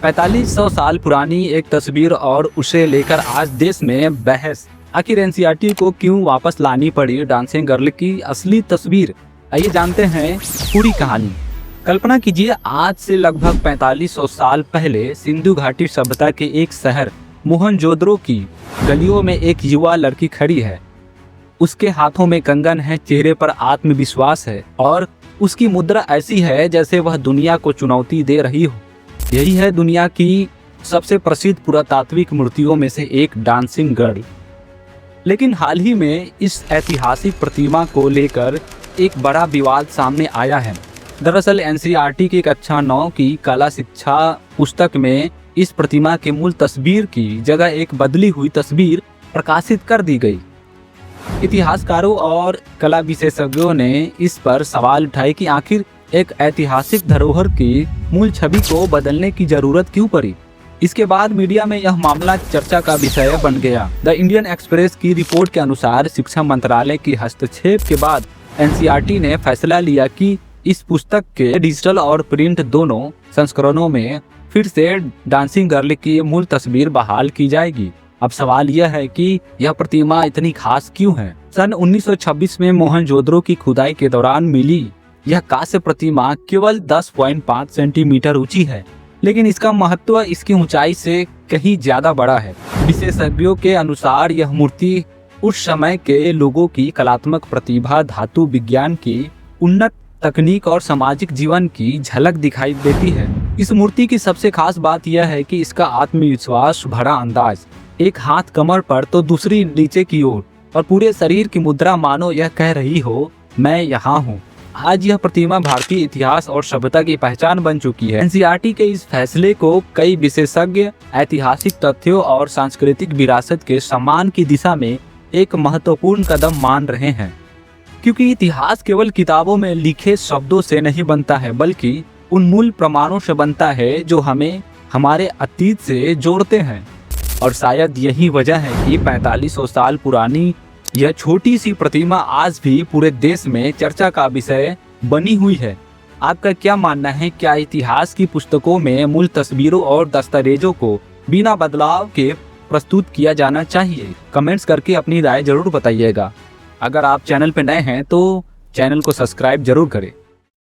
4500 साल पुरानी एक तस्वीर और उसे लेकर आज देश में बहस। आखिर एनसीईआरटी को क्यों वापस लानी पड़ी डांसिंग गर्ल की असली तस्वीर? आइए जानते हैं पूरी कहानी। कल्पना कीजिए, आज से लगभग 4500 साल पहले सिंधु घाटी सभ्यता के एक शहर मोहनजोदड़ो की गलियों में एक युवा लड़की खड़ी है। उसके हाथों में कंगन है, चेहरे पर आत्मविश्वास है और उसकी मुद्रा ऐसी है जैसे वह दुनिया को चुनौती दे रही हो। यही है दुनिया की सबसे प्रसिद्ध पुरातात्विक मूर्तियों में से एक डांसिंग गर्ल। लेकिन हाल ही में इस ऐतिहासिक प्रतिमा को लेकर एक बड़ा विवाद सामने आया है। दरअसल एनसीईआरटी की कक्षा 9 की कला शिक्षा पुस्तक में इस प्रतिमा के मूल तस्वीर की जगह एक बदली हुई तस्वीर प्रकाशित कर दी गई। इतिहासकारों और कला विशेषज्ञों ने इस पर सवाल उठाए कि आखिर एक ऐतिहासिक धरोहर की मूल छवि को बदलने की जरूरत क्यों पड़ी। इसके बाद मीडिया में यह मामला चर्चा का विषय बन गया। द इंडियन एक्सप्रेस की रिपोर्ट के अनुसार शिक्षा मंत्रालय की हस्तक्षेप के बाद एनसीईआरटी ने फैसला लिया कि इस पुस्तक के डिजिटल और प्रिंट दोनों संस्करणों में फिर से डांसिंग गर्ल की मूल तस्वीर बहाल की जाएगी। अब सवाल यह है कि यह प्रतिमा इतनी खास क्यों है? सन 1926 में मोहनजोदड़ो की खुदाई के दौरान मिली यह कांस्य प्रतिमा केवल 10.5 सेंटीमीटर ऊंची है, लेकिन इसका महत्व इसकी ऊंचाई से कहीं ज्यादा बड़ा है। विशेषज्ञों के अनुसार यह मूर्ति उस समय के लोगों की कलात्मक प्रतिभा, धातु विज्ञान की उन्नत तकनीक और सामाजिक जीवन की झलक दिखाई देती है। इस मूर्ति की सबसे खास बात यह है कि इसका आत्मविश्वास भरा अंदाज, एक हाथ कमर पर तो दूसरी नीचे की ओर, और पूरे शरीर की मुद्रा मानो यह कह रही हो मैं यहाँ हूँ। आज यह प्रतिमा भारतीय इतिहास और सभ्यता की पहचान बन चुकी है। एनसीईआरटी के इस फैसले को कई विशेषज्ञ ऐतिहासिक तथ्यों और सांस्कृतिक विरासत के सम्मान की दिशा में एक महत्वपूर्ण कदम मान रहे हैं, क्योंकि इतिहास केवल किताबों में लिखे शब्दों से नहीं बनता है, बल्कि उन मूल प्रमाणों से बनता है जो हमें हमारे अतीत से जोड़ते हैं। और शायद यही वजह है कि 4500 साल पुरानी यह छोटी सी प्रतिमा आज भी पूरे देश में चर्चा का विषय बनी हुई है। आपका क्या मानना है? क्या इतिहास की पुस्तकों में मूल तस्वीरों और दस्तावेजों को बिना बदलाव के प्रस्तुत किया जाना चाहिए? कमेंट्स करके अपनी राय जरूर बताइएगा। अगर आप चैनल पर नए हैं तो चैनल को सब्सक्राइब जरूर करें।